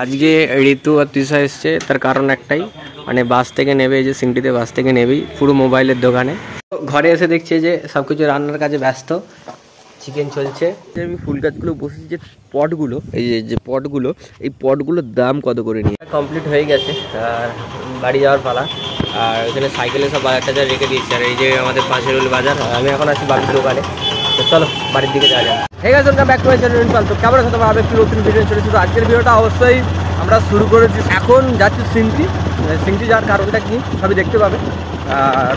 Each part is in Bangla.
আজকে ঋতু আর তৃষা এসছে, তার কারণ একটাই, মানে বাস থেকে নেবে, এই যে সিংটিতে বাস থেকে নেবেই পুরো মোবাইলের দোকানে। ঘরে এসে দেখছে যে সব কিছু রান্নার কাজে ব্যস্ত, চিকেন চলছে। আমি ফুল গাছগুলো বসেছি, যে পটগুলো, এই যে পটগুলো, এই পটগুলোর দাম কত করে নিয়ে কমপ্লিট হয়ে গেছে, আর বাড়ি যাওয়ার পালা। আর এখানে সাইকেলে সব বাজার টাজার রেখে দিয়েছে, আর এই যে আমাদের পাশের বাজার। আমি এখন আছি বাড়ির দোকানে, তো চলো বাড়ির দিকে যাওয়া যাবে। ঠিক আছে, ব্যাক করে চ্যানেল পাল। তো কেমন আছে তোমার? আরও একটু নতুন ভিডিও চলেছে। তো আজকের ভিডিওটা অবশ্যই আমরা শুরু করেছি, এখন যাচ্ছি সিংটি যাওয়ার কারণটা কি সবই দেখতে পাবে।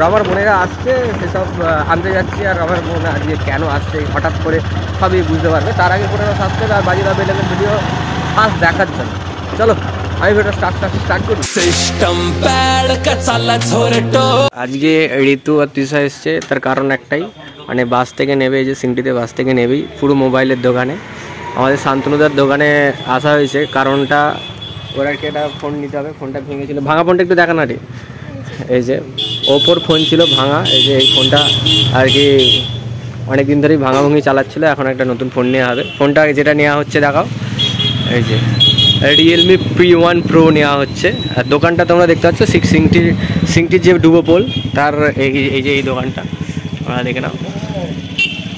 রমার বোনেরা আসছে, সেসব আনতে যাচ্ছি। আর রমার বোন আজকে কেন আসছে হঠাৎ করে সবই বুঝতে পারবে। তার আগে করে সাবস্ক্রাইব আর বাজি দাবে লেভেল ভিডিও ফার্স্ট দেখার জন্য। চলো আমি ভিডিও স্টার্ট করি। আজকে ঋতু আর তৃষা এসছে, তার কারণ একটাই, মানে বাস থেকে নেবে, এই যে সিংটিতে বাস থেকে নেবেই পুরো মোবাইলের দোকানে। আমাদের শান্তনুদার দোকানে আসা হয়েছে, কারণটা ওরা কি একটা ফোন নিতে হবে। ফোনটা ভেঙেছিল, ভাঙা ফোনটা একটু দেখা না রে। এই যে ওপোর ফোন ছিল ভাঙা, এই যে এই ফোনটা আর কি অনেকদিন ধরেই ভাঙাভাঙি চালাচ্ছিল, এখন একটা নতুন ফোন নেওয়া হবে। ফোনটা যেটা নেওয়া হচ্ছে দেখাও, এই যে রিয়েলমি P1 Pro নেওয়া হচ্ছে। আর দোকানটা তোমরা দেখতে পাচ্ছ, সিংটির যে ডুবো পোল, তার এই যে এই দোকানটা তোমরা দেখে নাও।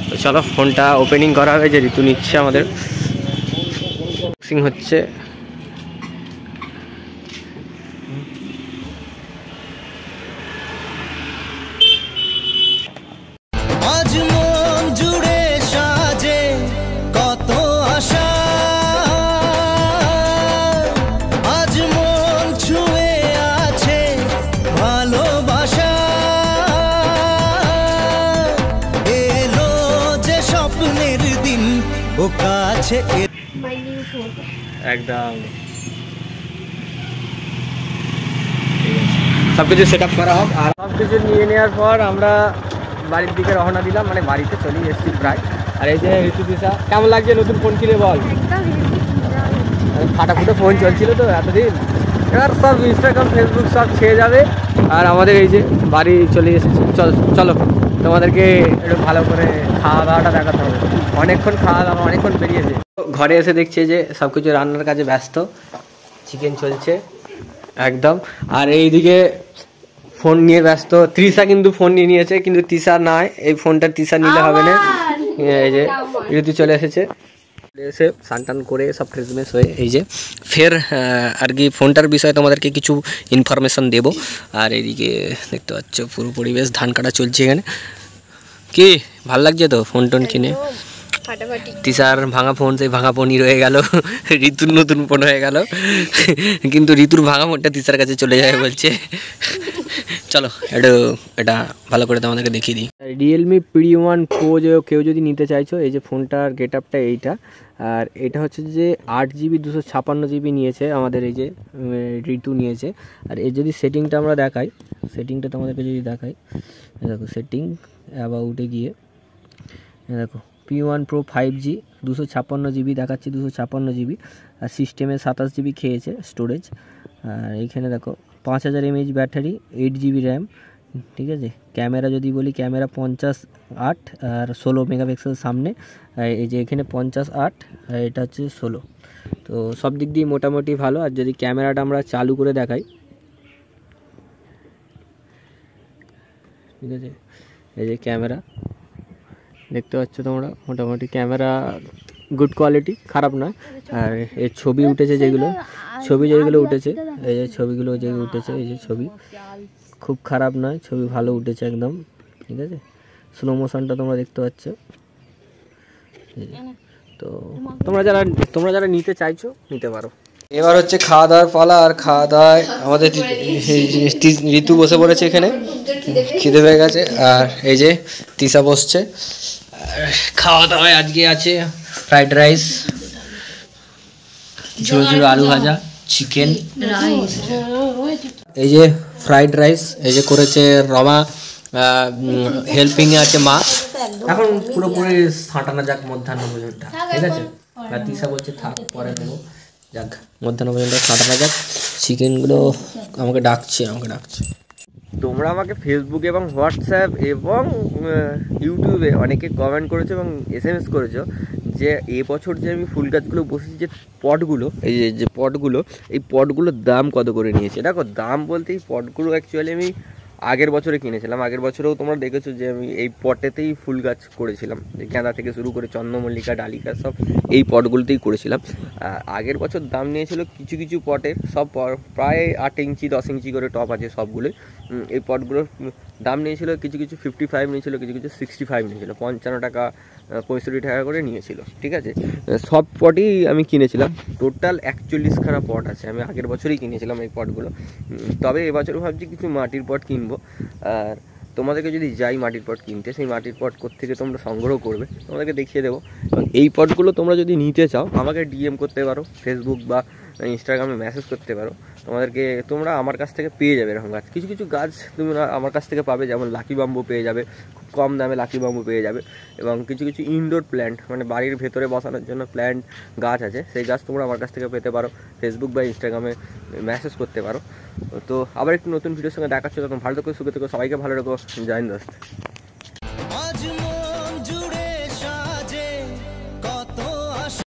তো চলো ফোনটা ওপেনিং করা হবে, যে ঋতু নিচ্ছে আমাদের। হচ্ছে একদম সব কিছু সেট আপ করা হোক। আর সব কিছু নিয়ে নেওয়ার পর আমরা বাড়ির দিকে রওনা দিলাম, মানে বাড়িতে চলে এসেছি প্রায়। আর এই যে ঋতু দিশা, কেমন লাগছে নতুন ফোন কিনে বল? ফাটাফুটো ফোন চলছিল তো এতদিন, এবার সব ইনস্টাগ্রাম ফেসবুক সব ছেড়ে যাবে। আর আমাদের এই যে বাড়ি চলে এসেছি। চলো তোমাদেরকে একটু ভালো করে খাওয়া দাওয়াটা দেখাতে হবে। অনেকক্ষণ খাওয়া দাওয়া, অনেকক্ষণ বেরিয়েছে। ঘরে এসে দেখছে যে সব কিছু রান্নার কাজে ব্যস্ত, চিকেন চলছে একদম। আর এইদিকে ফোন নিয়ে ব্যস্ত তৃষা, কিন্তু ফোন নিয়ে নিয়েছে, কিন্তু তৃষা নয়, এই ফোনটা তৃষা নিলে হবে না। এই যে ঋতু চলে এসেছে, এসে স্নান করে সব ফ্রেশমেশ হয়ে এই যে ফের আর কি ফোনটার বিষয়ে তোমাদেরকে কিছু ইনফরমেশন দেব। আর এইদিকে দেখতে পাচ্ছ পুরো পরিবেশ, ধান কাটা চলছে এখানে। কি ভাল লাগছে তো ফোন টোন কিনে? তৃষার ভাঙা ফোন সেই ভাঙা ফোনই রয়ে গেল, ঋতুর নতুন ফোন হয়ে গেল, কিন্তু ঋতুর ভাঙা ফোনটা তৃষার কাছে চলে যায় বলছে। চলো এটা ভালো করে তোমাদেরকে দেখিয়ে দিই। রিয়েলমি P1 Pro কেউ যদি নিতে চাইছো, এই যে ফোনটার গেট আপটা এইটা। আর এটা হচ্ছে যে 8GB 256GB নিয়েছে আমাদের এই যে ঋতু নিয়েছে। আর এই যদি সেটিংটা আমরা দেখাই, সেটিংটা তোমাদেরকে যদি দেখাই, দেখো সেটিং অ্যাবাউটে গিয়ে দেখো P1 Pro 5G 256GB দেখাচ্ছে, 256GB। আর সিস্টেমে 27GB খেয়েছে স্টোরেজ। আর এইখানে দেখো 5000 mAh ব্যাটারি, 8GB র্যাম, ঠিক আছে। ক্যামেরা যদি বলি, ক্যামেরা 50-8 আর 16 মেগাপিক্সেল সামনে। এই যে এখানে 50-8 আর এটা হচ্ছে 16। তো সব দিক দিয়ে মোটামুটি ভালো। আর যদি ক্যামেরাটা আমরা চালু করে দেখাই, ঠিক আছে, এই যে ক্যামেরা দেখতে পাচ্ছ তোমরা, মোটামুটি ক্যামেরা গুড কোয়ালিটি, খারাপ নয়। আর এর ছবি উঠেছে যেগুলো উঠেছে, এই যে ছবিগুলো যেগুলো উঠেছে, এই যে ছবি খুব খারাপ নয়, ছবি ভালো উঠেছে একদম, ঠিক আছে। স্লো মোশনটা তোমরা দেখতে পাচ্ছ। তো তোমরা যারা নিতে চাইছো নিতে পারো। এবার হচ্ছে খাওয়া দাওয়ার পালা। আর খাওয়া দাওয়ায় আমাদের ঋতু বসে পড়েছে এখানে, খিদে পেয়ে গেছে। আর এই যে তৃষা বসছে। খাওয়া দাওয়ায় আজকে আছে ফ্রাইড রাইস, ঝুড়ো আলু ভাজা, চিকেন, এই যে ফ্রাইড রাইস এই যে করেছে রমা, হেল্পিংয়ে আছে মা। এখন পুরোপুরি ছাঁটানো যাক মধ্যাহ্ন ভোজনটা, ঠিক আছে। আর তৃষা বলছে থাক পরে নেবো, যাক মধ্যাহ্ন ভোজনটা ছাঁটানো যাক। চিকেনগুলো আমাকে ডাকছে। তোমরা আমাকে ফেসবুক এবং হোয়াটসঅ্যাপ এবং ইউটিউবে অনেকে কমেন্ট করেছো এবং SMS করেছো যে এবছর যে আমি ফুল গাছগুলো বসেছি, যে পটগুলো, এই যে পটগুলো, এই পটগুলোর দাম কত করে নিয়েছে। দেখো দাম বলতে এই পটগুলো অ্যাকচুয়ালি আমি আগের বছরে কিনেছিলাম। আগের বছরেও তোমরা দেখেছো যে আমি এই পটেতেই ফুল গাছ করেছিলাম, গাঁদা থেকে শুরু করে চন্দ্রমল্লিকা, ডালিকা সব এই পটগুলোতেই করেছিলাম। আগের বছর দাম নিয়েছিল কিছু কিছু পটের, সব প্রায় 8 ইঞ্চি 10 ইঞ্চি করে টপ আছে সবগুলোই। এই পটগুলোর দাম নিয়েছিল কিছু কিছু 55 নিয়েছিল, কিছু কিছু 65 নিয়েছিল, 55 টাকা 65 টাকা করে নিয়েছিল। ঠিক আছে, সব পটই আমি কিনেছিলাম। টোটাল 41খানা পট আছে, আমি আগের বছরই কিনেছিলাম এই পটগুলো। তবে এবছর ভাবছি কিছু মাটির পট কিনবো। আর তোমাদেরকে যদি যাই মাটির পট কিনতে, সেই মাটির পট কোত্থেকে তোমরা সংগ্রহ করবে তোমাদেরকে দেখিয়ে দেবো। এবং এই পটগুলো তোমরা যদি নিতে চাও আমাকে ডিএম করতে পারো, ফেসবুক বা ইনস্টাগ্রামে মেসেজ করতে পারো। তোমরা আমার কাছ থেকে পেয়ে যাবে এরকম গাছ। কিছু কিছু গাছ তোমরা আমার কাছ থেকে পাবে, যেমন লাকি বাম্বু পেয়ে যাবে, খুব কম দামে লাকি বাম্বু পেয়ে যাবে। এবং কিছু কিছু ইনডোর প্ল্যান্ট, মানে বাড়ির ভেতরে বসানোর জন্য প্ল্যান্ট গাছ আছে, সেই গাছ তোমরা আমার কাছ থেকে পেতে পারো। ফেসবুক বা ইনস্টাগ্রামে মেসেজ করতে পারো। তো আবার একটু নতুন ভিডিওর সঙ্গে দেখাচ্ছি। তখন ভালো থেকো, সুখে থেকো, সবাইকে ভালো রেখো। জয় হিন্দ দোস্ত।